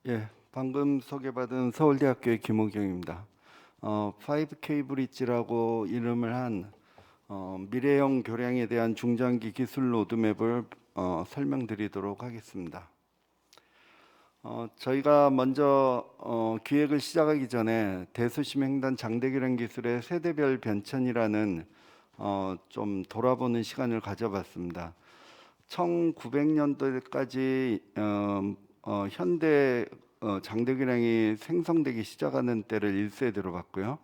예, 방금 소개받은 서울대학교의 김호경입니다. 5K 브릿지라고 이름을 한 미래형 교량에 대한 중장기 기술 로드맵을 설명드리도록 하겠습니다. 저희가 먼저 기획을 시작하기 전에 대수심 횡단 장대교량 기술의 세대별 변천이라는 좀 돌아보는 시간을 가져봤습니다. 1900년도까지 현대 장대교량이 생성되기 시작하는 때를 1세대로 봤고요.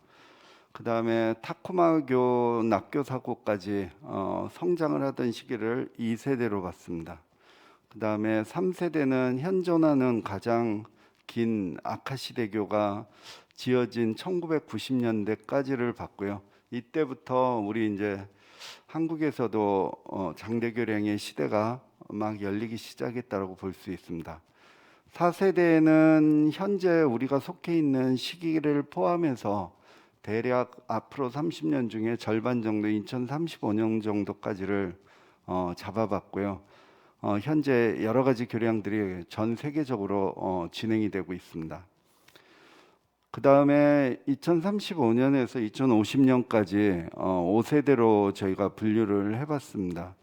그 다음에 타코마교 낙교 사고까지 성장을 하던 시기를 2세대로 봤습니다. 그 다음에 3세대는 현존하는 가장 긴 아카시대교가 지어진 1990년대까지를 봤고요. 이때부터 우리 이제 한국에서도 장대교량의 시대가 막 열리기 시작했다고 볼 수 있습니다. 4세대는 현재 우리가 속해 있는 시기를 포함해서 대략 앞으로 30년 중에 절반 정도 2035년 정도까지를 잡아봤고요. 현재 여러 가지 교량들이 전 세계적으로 진행이 되고 있습니다. 그 다음에 2035년에서 2050년까지 5세대로 저희가 분류를 해봤습니다.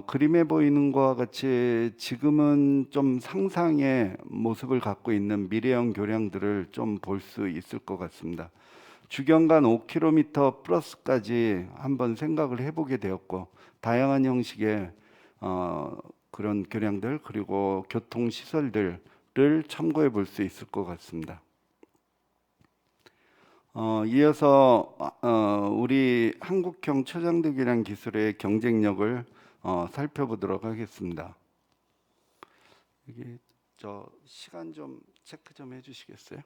그림에 보이는 것과 같이 지금은 좀 상상의 모습을 갖고 있는 미래형 교량들을 좀 볼 수 있을 것 같습니다. 주경간 5km 플러스까지 한번 생각을 해보게 되었고, 다양한 형식의 그런 교량들 그리고 교통시설들을 참고해 볼 수 있을 것 같습니다. 이어서 우리 한국형 초장대 교량 기술의 경쟁력을 살펴보도록 하겠습니다. 여기 저 시간 좀 체크 좀 해주시겠어요?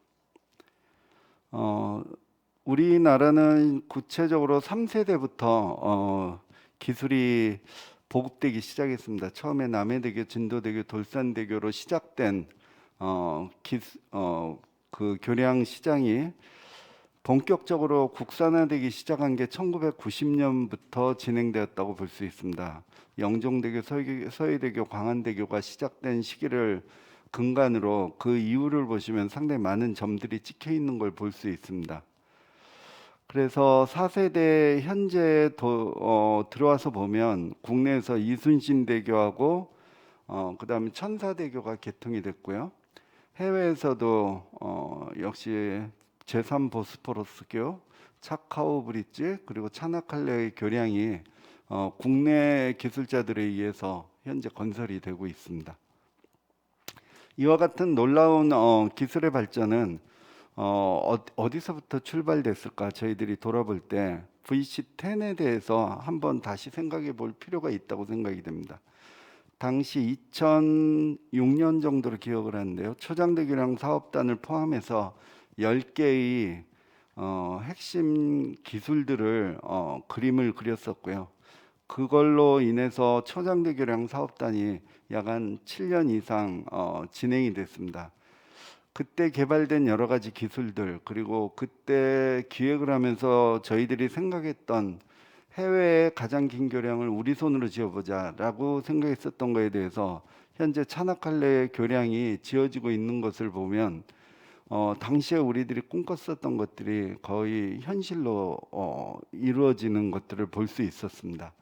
우리나라는 구체적으로 3세대부터 기술이 보급되기 시작했습니다. 처음에 남해대교, 진도대교, 돌산대교로 시작된 그 교량 시장이 본격적으로 국산화되기 시작한 게 1990년부터 진행되었다고 볼 수 있습니다. 영종대교, 서해대교, 광안대교가 시작된 시기를 근간으로 그 이유를 보시면 상당히 많은 점들이 찍혀 있는 걸 볼 수 있습니다. 그래서 4세대 현재 들어와서 보면 국내에서 이순신대교하고 그다음에 천사대교가 개통이 됐고요. 해외에서도 역시 제3 보스포러스교, 차카오 브릿지 그리고 차나칼레의 교량이 국내 기술자들에 의해서 현재 건설이 되고 있습니다. 이와 같은 놀라운 기술의 발전은 어디서부터 출발됐을까? 저희들이 돌아볼 때 VC10에 대해서 한번 다시 생각해 볼 필요가 있다고 생각이 됩니다. 당시 2006년 정도로 기억을 하는데요. 초장대교량 사업단을 포함해서 10개의 핵심 기술들을 그림을 그렸었고요. 그걸로 인해서 초장대교량 사업단이 약 한 7년 이상 진행이 됐습니다. 그때 개발된 여러 가지 기술들 그리고 그때 기획을 하면서 저희들이 생각했던 해외의 가장 긴 교량을 우리 손으로 지어보자라고 생각했었던 거에 대해서 현재 차나칼레의 교량이 지어지고 있는 것을 보면 당시에 우리들이 꿈꿨었던 것들이 거의 현실로 이루어지는 것들을 볼 수 있었습니다.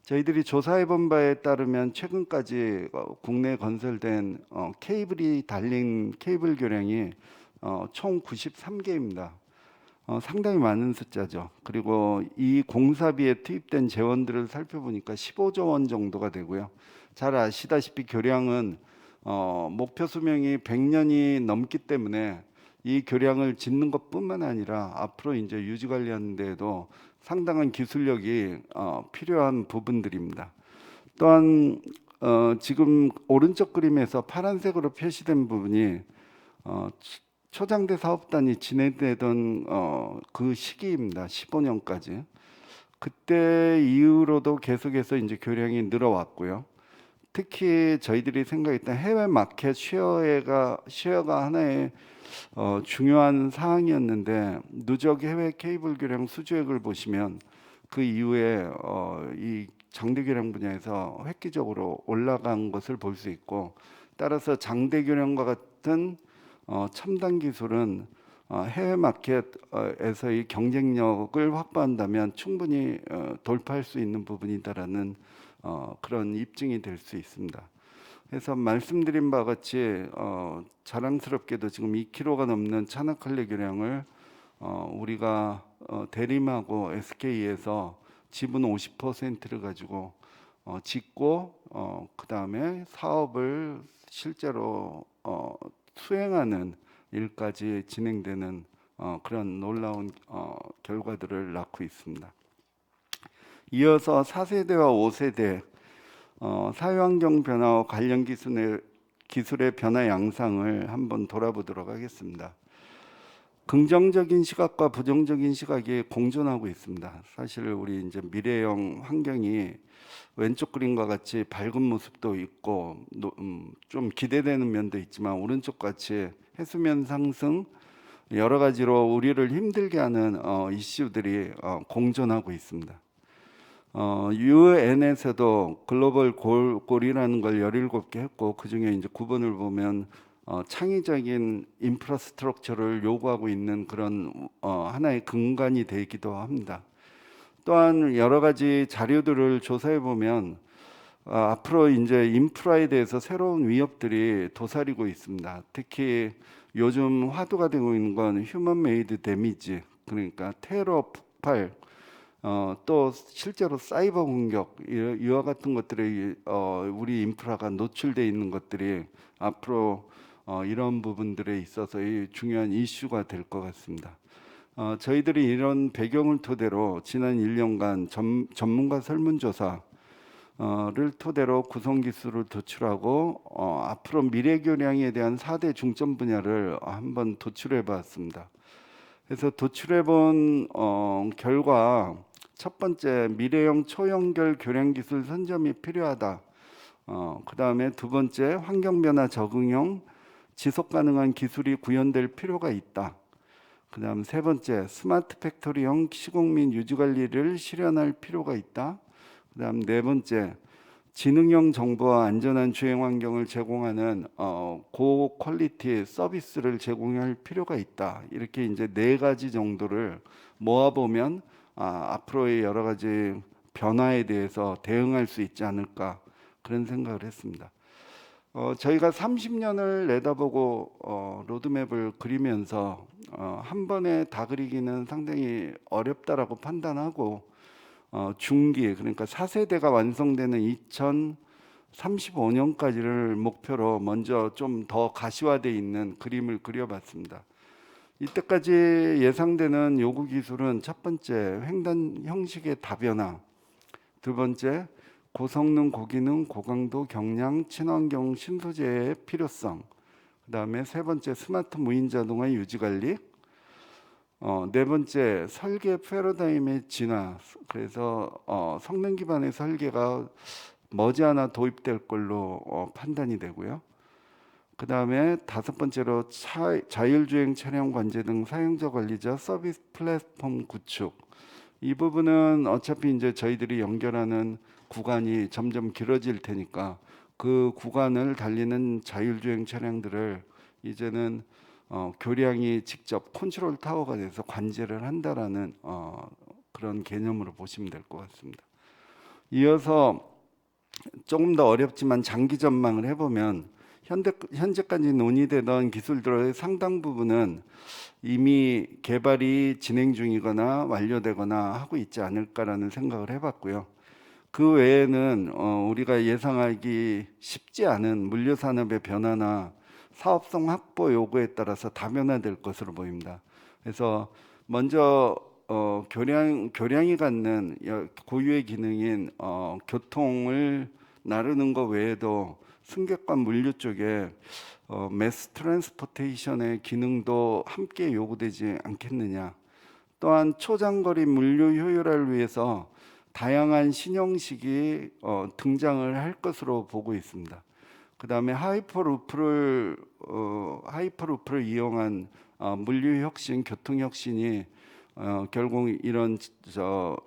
저희들이 조사해 본 바에 따르면 최근까지 국내에 건설된 케이블이 달린 케이블 교량이 총 93개입니다. 상당히 많은 숫자죠. 그리고 이 공사비에 투입된 재원들을 살펴보니까 15조 원 정도가 되고요. 잘 아시다시피 교량은 목표 수명이 100년이 넘기 때문에 이 교량을 짓는 것뿐만 아니라 앞으로 이제 유지 관리하는 데에도 상당한 기술력이 필요한 부분들입니다. 또한 지금 오른쪽 그림에서 파란색으로 표시된 부분이 초장대 사업단이 진행되던 그 시기입니다. 15년까지. 그때 이후로도 계속해서 이제 교량이 늘어왔고요. 특히 저희들이 생각했던 해외 마켓 쉐어가 하나의 중요한 사항이었는데 누적 해외 케이블 교량 수주액을 보시면 그 이후에 이 장대 교량 분야에서 획기적으로 올라간 것을 볼 수 있고 따라서 장대교량과 같은 첨단 기술은 해외 마켓에서의 경쟁력을 확보한다면 충분히 돌파할 수 있는 부분이다라는 그런 입증이 될 수 있습니다. 그래서 말씀드린 바와 같이 자랑스럽게도 지금 2kg가 넘는 차나칼리 교량을 우리가 대림하고 SK에서 지분 50%를 가지고 짓고 그 다음에 사업을 실제로 수행하는 일까지 진행되는 그런 놀라운 결과들을 낳고 있습니다. 이어서 4세대와 5세대 사회환경 변화와 관련 기술의 변화 양상을 한번 돌아보도록 하겠습니다. 긍정적인 시각과 부정적인 시각이 공존하고 있습니다. 사실 우리 이제 미래형 환경이 왼쪽 그림과 같이 밝은 모습도 있고 좀 기대되는 면도 있지만 오른쪽 같이 해수면 상승 여러 가지로 우리를 힘들게 하는 이슈들이 공존하고 있습니다. UN에서도 글로벌 골이라는 걸 17개 했고 그중에 이제 9번을 보면 창의적인 인프라스트럭처를 요구하고 있는 그런 하나의 근간이 되기도 합니다. 또한 여러 가지 자료들을 조사해 보면 앞으로 이제 인프라에 대해서 새로운 위협들이 도사리고 있습니다. 특히 요즘 화두가 되고 있는 건 휴먼 메이드 데미지, 그러니까 테러 폭발, 또 실제로 사이버 공격 이와 같은 것들이 우리 인프라가 노출돼 있는 것들이 앞으로 이런 부분들에 있어서의 중요한 이슈가 될 것 같습니다. 저희들이 이런 배경을 토대로 지난 1년간 전문가 설문조사를 토대로 구성기술을 도출하고 앞으로 미래교량에 대한 4대 중점 분야를 한번 도출해 봤습니다. 그래서 도출해 본 결과 첫 번째, 미래형 초연결 교량기술 선점이 필요하다. 그 다음에 두 번째, 환경변화 적응형 지속가능한 기술이 구현될 필요가 있다. 그 다음 세 번째, 스마트 팩토리형 시공 및 유지관리를 실현할 필요가 있다. 그 다음 네 번째, 지능형 정보와 안전한 주행 환경을 제공하는 고퀄리티 서비스를 제공할 필요가 있다. 이렇게 이제 네 가지 정도를 모아보면 앞으로의 여러 가지 변화에 대해서 대응할 수 있지 않을까 그런 생각을 했습니다. 저희가 30년을 내다보고 로드맵을 그리면서 한 번에 다 그리기는 상당히 어렵다라고 판단하고 중기, 그러니까 4세대가 완성되는 2035년까지를 목표로 먼저 좀 더 가시화되어 있는 그림을 그려봤습니다. 이때까지 예상되는 요구 기술은 첫 번째, 횡단 형식의 다변화, 두 번째, 고성능, 고기능, 고강도, 경량, 친환경 신소재의 필요성, 그 다음에 세 번째, 스마트 무인 자동화 유지관리, 네 번째, 설계 패러다임의 진화. 그래서 성능 기반의 설계가 머지않아 도입될 걸로 판단이 되고요. 그 다음에 다섯 번째로 자율주행 차량 관제 등 사용자 관리자 서비스 플랫폼 구축. 이 부분은 어차피 이제 저희들이 연결하는 구간이 점점 길어질 테니까 그 구간을 달리는 자율주행 차량들을 이제는 교량이 직접 컨트롤 타워가 돼서 관제를 한다라는 그런 개념으로 보시면 될 것 같습니다. 이어서 조금 더 어렵지만 장기 전망을 해보면 현재까지 논의되던 기술들의 상당 부분은 이미 개발이 진행 중이거나 완료되거나 하고 있지 않을까라는 생각을 해봤고요. 그 외에는 우리가 예상하기 쉽지 않은 물류산업의 변화나 사업성 확보 요구에 따라서 다변화될 것으로 보입니다. 그래서 먼저 교량이 갖는 고유의 기능인 교통을 나르는 것 외에도 승객과 물류 쪽에 매스 트랜스포테이션의 기능도 함께 요구되지 않겠느냐. 또한 초장거리 물류 효율화를 위해서 다양한 신형식이 등장을 할 것으로 보고 있습니다. 그 다음에 하이퍼루프를 이용한 물류 혁신, 교통 혁신이 결국 이런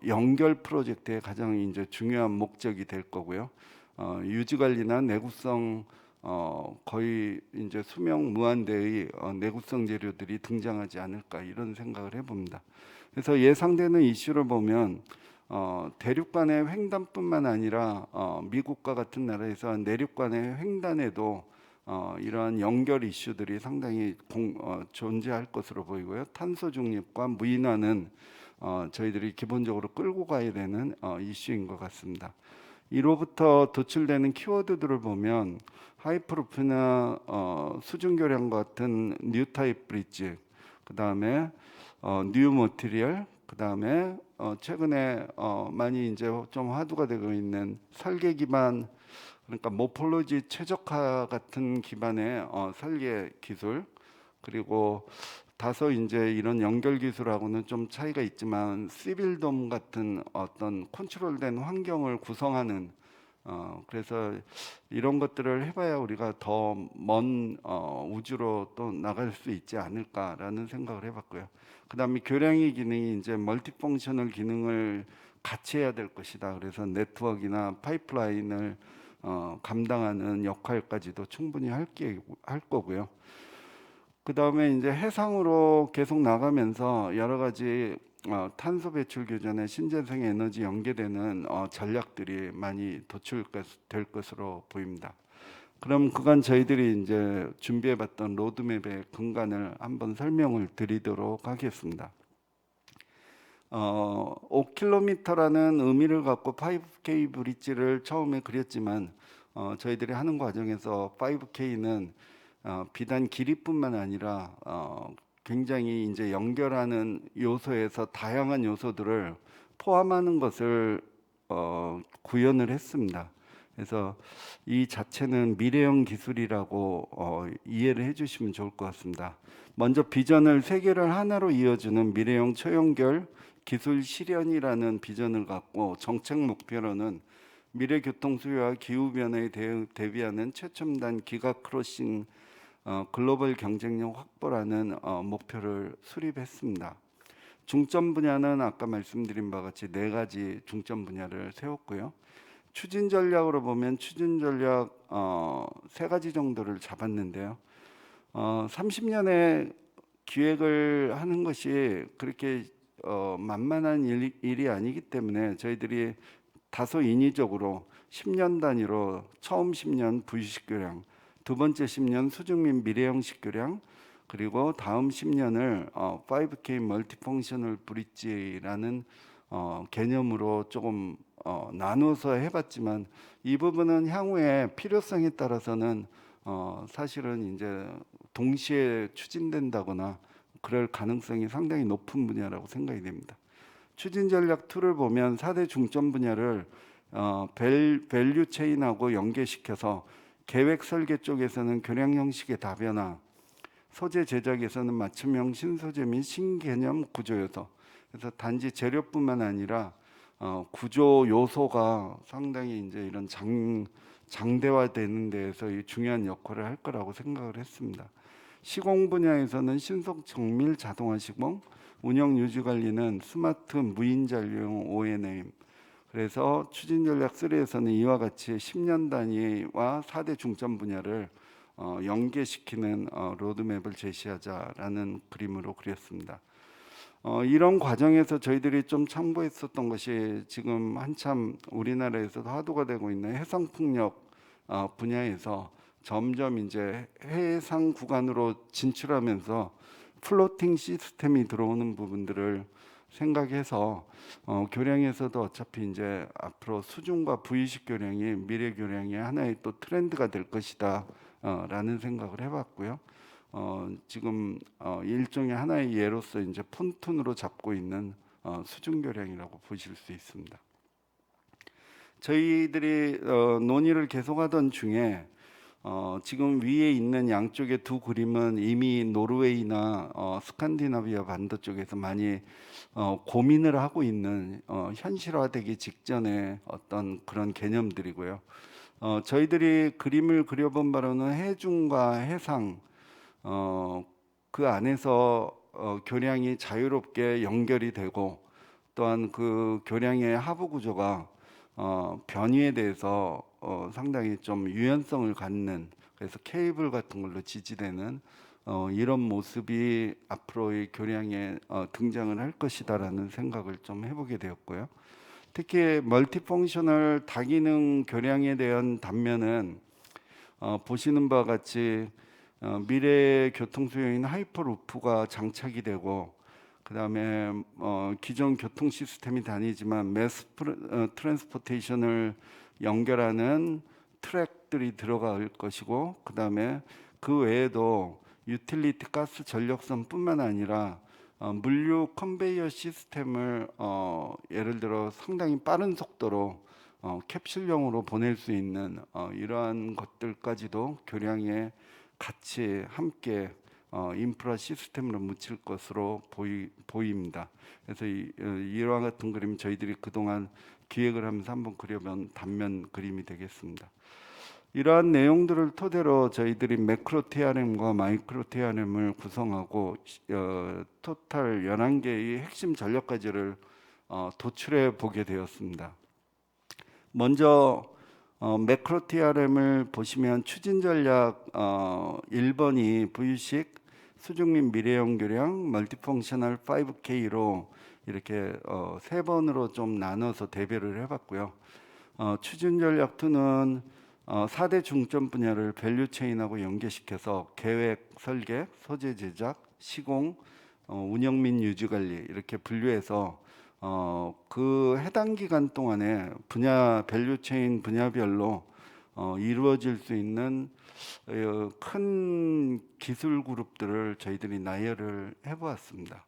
연결 프로젝트의 가장 이제 중요한 목적이 될 거고요. 유지 관리나 내구성 거의 이제 수명 무한대의 내구성 재료들이 등장하지 않을까 이런 생각을 해봅니다. 그래서 예상되는 이슈를 보면 대륙 간의 횡단뿐만 아니라 미국과 같은 나라에서 내륙 간의 횡단에도 이러한 연결 이슈들이 상당히 존재할 것으로 보이고요. 탄소 중립과 무인화는 저희들이 기본적으로 끌고 가야 되는 이슈인 것 같습니다. 이로부터 도출되는 키워드들을 보면 하이프루프나 수중교량 같은 뉴 타입 브릿지, 그 다음에 뉴 머티리얼, 그 다음에 최근에 많이 이제 좀 화두가 되고 있는 설계 기반, 그러니까 모폴로지 최적화 같은 기반의 설계 기술, 그리고 다소 이제 이런 연결 기술하고는 좀 차이가 있지만 시빌돔 같은 어떤 컨트롤된 환경을 구성하는 그래서 이런 것들을 해봐야 우리가 더 먼 우주로 또 나갈 수 있지 않을까라는 생각을 해봤고요. 그다음에 교량의 기능이 이제 멀티펑셔널 기능을 같이 해야 될 것이다. 그래서 네트워크나 파이프라인을 감당하는 역할까지도 충분히 할 거고요. 그 다음에 이제 해상으로 계속 나가면서 여러 가지 탄소 배출 규제나 신재생 에너지 연계되는 전략들이 많이 도출될 것으로 보입니다. 그럼 그간 저희들이 이제 준비해봤던 로드맵의 근간을 한번 설명을 드리도록 하겠습니다. 5km라는 의미를 갖고 5K 브릿지를 처음에 그렸지만 저희들이 하는 과정에서 5K는 비단 길이뿐만 아니라 굉장히 이제 연결하는 요소에서 다양한 요소들을 포함하는 것을 구현을 했습니다. 그래서 이 자체는 미래형 기술이라고 이해를 해주시면 좋을 것 같습니다. 먼저 비전을 세 개를 하나로 이어주는 미래형 초연결 기술 실현이라는 비전을 갖고 정책 목표로는 미래 교통 수요와 기후 변화에 대비하는 최첨단 기가 크로싱 글로벌 경쟁력 확보라는 목표를 수립했습니다. 중점 분야는 아까 말씀드린 바와 같이 4가지 중점 분야를 세웠고요. 추진 전략으로 보면 추진 전략 3가지 정도를 잡았는데요. 30년의 기획을 하는 것이 그렇게 만만한 일이 아니기 때문에 저희들이 다소 인위적으로 10년 단위로 처음 10년 부유식 교량, 두 번째 10년 수중 및 미래형식 교량, 그리고 다음 10년을 5K 멀티펑셔널 브릿지라는 개념으로 조금 나눠서 해봤지만 이 부분은 향후에 필요성에 따라서는 사실은 이제 동시에 추진된다거나 그럴 가능성이 상당히 높은 분야라고 생각이 됩니다. 추진 전략 2를 보면 4대 중점 분야를 밸류 체인하고 연계시켜서 계획 설계 쪽에서는 교량 형식의 다변화, 소재 제작에서는 맞춤형 신소재 및 신개념 구조 요소. 그래서 단지 재료뿐만 아니라 구조 요소가 상당히 이제 이런 장대화되는 데에서 중요한 역할을 할 거라고 생각을 했습니다. 시공 분야에서는 신속 정밀 자동화 시공, 운영 유지 관리는 스마트 무인 잔류용 O&M. 그래서 추진 전략 3에서는 이와 같이 10년 단위와 4대 중점 분야를 연계시키는 로드맵을 제시하자라는 그림으로 그렸습니다. 이런 과정에서 저희들이 좀 참고했었던 것이 지금 한참 우리나라에서도 화두가 되고 있는 해상풍력 분야에서 점점 이제 해상 구간으로 진출하면서 플로팅 시스템이 들어오는 부분들을 생각해서 교량에서도 어차피 이제 앞으로 수중과 부유식 교량이 미래 교량의 하나의 또 트렌드가 될 것이다 라는 생각을 해봤고요. 지금 일종의 하나의 예로서 이제 폰툰으로 잡고 있는 수중 교량이라고 보실 수 있습니다. 저희들이 논의를 계속하던 중에 지금 위에 있는 양쪽의 두 그림은 이미 노르웨이나 스칸디나비아 반도 쪽에서 많이 고민을 하고 있는 현실화되기 직전의 어떤 그런 개념들이고요. 저희들이 그림을 그려본 바로는 해중과 해상 그 안에서 교량이 자유롭게 연결이 되고 또한 그 교량의 하부 구조가 변이에 대해서 상당히 좀 유연성을 갖는 그래서 케이블 같은 걸로 지지되는 이런 모습이 앞으로의 교량에 등장을 할 것이다라는 생각을 좀 해보게 되었고요. 특히 멀티펑셔널 다기능 교량에 대한 단면은 보시는 바와 같이 미래의 교통수요인 하이퍼루프가 장착이 되고, 그 다음에 기존 교통 시스템이 다니지만 트랜스포테이션을 연결하는 트랙들이 들어갈 것이고, 그 다음에 그 외에도 유틸리티 가스 전력선뿐만 아니라 물류 컨베이어 시스템을 예를 들어 상당히 빠른 속도로 캡슐형으로 보낼 수 있는 이러한 것들까지도 교량에 같이 함께 인프라 시스템으로 묻힐 것으로 보입니다. 그래서 이와 같은 그림 저희들이 그동안 기획을 하면서 한번 그려본 단면 그림이 되겠습니다. 이러한 내용들을 토대로 저희들이 매크로 TRM과 마이크로 TRM을 구성하고 토탈 11개의 핵심 전략과제를 도출해 보게 되었습니다. 먼저 매크로 TRM을 보시면 추진 전략 1번이 부유식 수중립 미래형 교량 멀티펑셔널 5K로 이렇게 세 번으로 좀 나눠서 대별을 해봤고요. 추진 전략 2는 4대 중점 분야를 밸류체인하고 연계시켜서 계획, 설계, 소재 제작, 시공, 운영 및 유지 관리 이렇게 분류해서 그 해당 기간 동안에 분야 밸류체인 분야별로 이루어질 수 있는 큰 기술 그룹들을 저희들이 나열을 해보았습니다.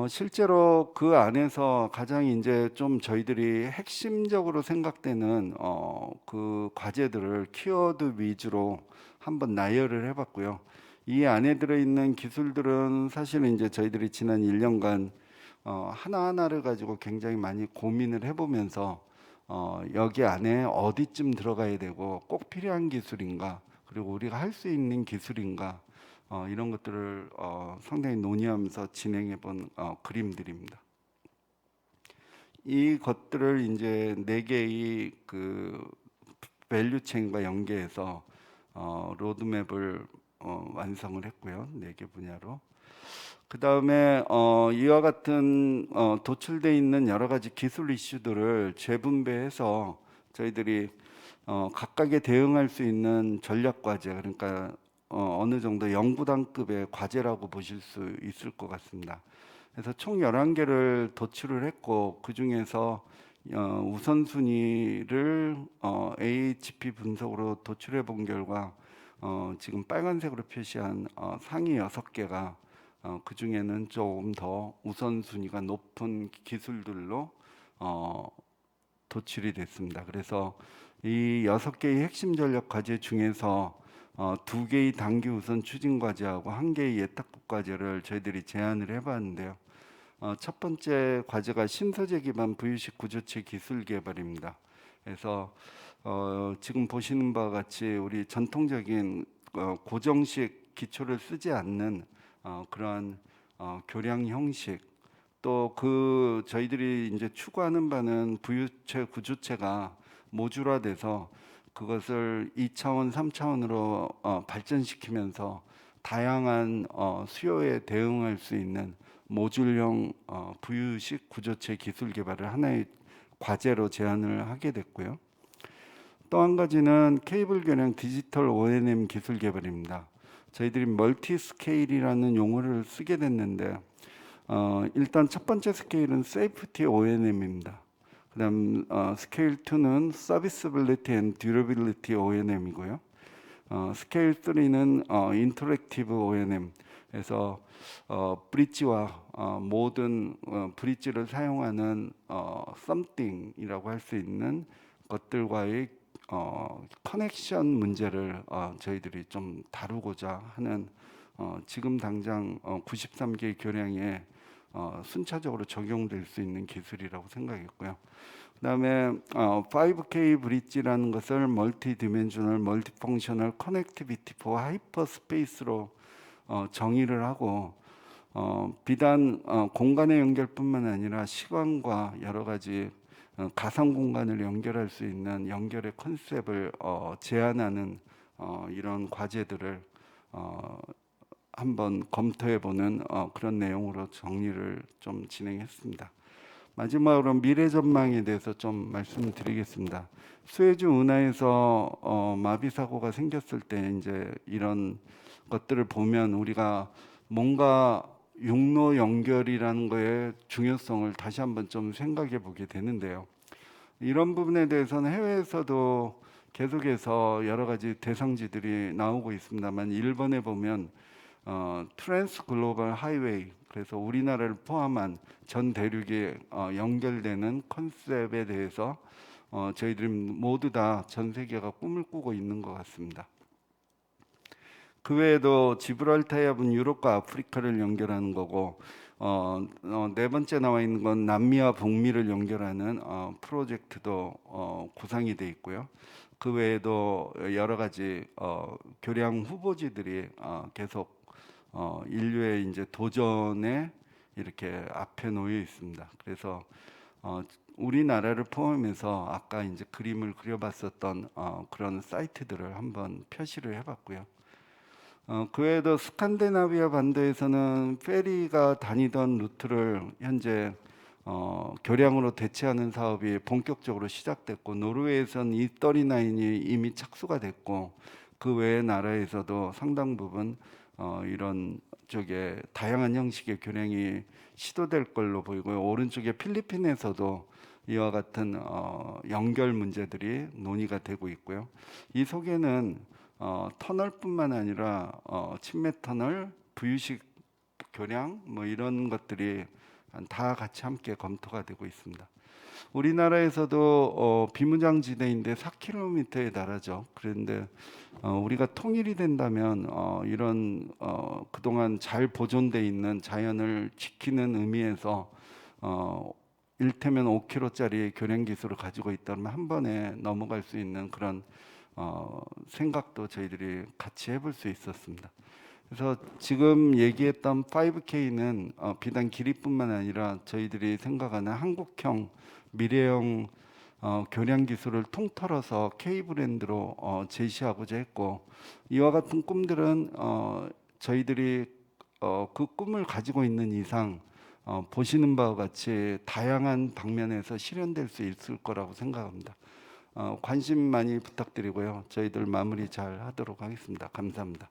실제로 그 안에서 가장 이제 좀 저희들이 핵심적으로 생각되는 그 과제들을 키워드 위주로 한번 나열을 해봤고요. 이 안에 들어있는 기술들은 사실은 이제 저희들이 지난 1년간 하나하나를 가지고 굉장히 많이 고민을 해보면서 여기 안에 어디쯤 들어가야 되고 꼭 필요한 기술인가, 그리고 우리가 할 수 있는 기술인가, 이런 것들을 상당히 논의하면서 진행해 본 그림들입니다. 이 것들을 이제 4개의 그 밸류체인과 연계해서 로드맵을 완성을 했고요. 4개 분야로. 그 다음에 이와 같은 도출되어 있는 여러 가지 기술 이슈들을 재분배해서 저희들이 각각에 대응할 수 있는 전략 과제, 그러니까 어느 정도 연구단급의 과제라고 보실 수 있을 것 같습니다. 그래서 총 11개를 도출을 했고, 그 중에서 우선순위를 AHP 분석으로 도출해 본 결과 지금 빨간색으로 표시한 상위 6개가 그 중에는 조금 더 우선순위가 높은 기술들로 도출이 됐습니다. 그래서 이 6개의 핵심 전략 과제 중에서 2개의 단기 우선 추진 과제하고 1개의 예탁국 과제를 저희들이 제안을 해봤는데요. 첫 번째 과제가 신소재 기반 부유식 구조체 기술 개발입니다. 그래서 지금 보시는 바와 같이 우리 전통적인 고정식 기초를 쓰지 않는 그러한 교량 형식, 또 그 저희들이 이제 추구하는 바는 부유체 구조체가 모듈화돼서 그것을 2차원, 3차원으로 발전시키면서 다양한 수요에 대응할 수 있는 모듈형 부유식 구조체 기술 개발을 하나의 과제로 제안을 하게 됐고요. 또 한 가지는 케이블 교량 디지털 O&M 기술 개발입니다. 저희들이 멀티 스케일이라는 용어를 쓰게 됐는데 일단 첫 번째 스케일은 세이프티 O&M입니다. 그다음 스케일 2는 서비스빌리티 앤 듀러빌리티 O&M이고요. 스케일 3는 인터랙티브 O&M. 그래서 브릿지와 모든 브릿지를 사용하는 썸띵이라고 할 수 있는 것들과의 커넥션 문제를 저희들이 좀 다루고자 하는 지금 당장 93개의 교량에 순차적으로 적용될 수 있는 기술이라고 생각했고요. 그다음에 5K 브릿지라는 것을 멀티 디멘셔널 멀티 펑셔널 커넥티비티 포 하이퍼 스페이스로 정의를 하고 비단 공간의 연결뿐만 아니라 시간과 여러 가지 가상 공간을 연결할 수 있는 연결의 컨셉을 제안하는 이런 과제들을 한번 검토해보는 그런 내용으로 정리를 좀 진행했습니다. 마지막으로 미래 전망에 대해서 좀 말씀드리겠습니다. 수에즈 운하에서 마비 사고가 생겼을 때 이제 이런 것들을 보면 우리가 뭔가 육로 연결이라는 거의 중요성을 다시 한번 좀 생각해 보게 되는데요. 이런 부분에 대해서는 해외에서도 계속해서 여러 가지 대상지들이 나오고 있습니다만, 일본에 보면 트랜스 글로벌 하이웨이, 그래서 우리나라를 포함한 전 대륙이 연결되는 컨셉에 대해서 저희들이 모두 다 전 세계가 꿈을 꾸고 있는 것 같습니다. 그 외에도 지브랄타 해협은 유럽과 아프리카를 연결하는 거고, 네 번째 나와 있는 건 남미와 북미를 연결하는 프로젝트도 구상이 돼 있고요. 그 외에도 여러 가지 교량 후보지들이 계속 인류의 이제 도전에 이렇게 앞에 놓여 있습니다. 그래서 우리나라를 포함해서 아까 이제 그림을 그려봤었던 그런 사이트들을 한번 표시를 해봤고요. 그 외에도 스칸디나비아 반도에서는 페리가 다니던 루트를 현재 교량으로 대체하는 사업이 본격적으로 시작됐고, 노르웨이에서는 E39이 이미 착수가 됐고, 그 외의 나라에서도 상당 부분 이런 쪽에 다양한 형식의 교량이 시도될 걸로 보이고요. 오른쪽에 필리핀에서도 이와 같은 연결 문제들이 논의가 되고 있고요. 이 속에는 터널뿐만 아니라 침매 터널, 부유식 교량 뭐 이런 것들이 다 같이 함께 검토가 되고 있습니다. 우리나라에서도 비무장지대인데 4km에 달하죠. 그런데 우리가 통일이 된다면 이런 그동안 잘 보존돼 있는 자연을 지키는 의미에서 일테면 5km짜리 교량 기술을 가지고 있다면 한 번에 넘어갈 수 있는 그런 생각도 저희들이 같이 해볼 수 있었습니다. 그래서 지금 얘기했던 5K는 비단 길이뿐만 아니라 저희들이 생각하는 한국형 미래형 교량 기술을 통틀어서 K 브랜드로 제시하고자 했고, 이와 같은 꿈들은 저희들이 그 꿈을 가지고 있는 이상 보시는 바와 같이 다양한 방면에서 실현될 수 있을 거라고 생각합니다. 관심 많이 부탁드리고요. 저희들 마무리 잘 하도록 하겠습니다. 감사합니다.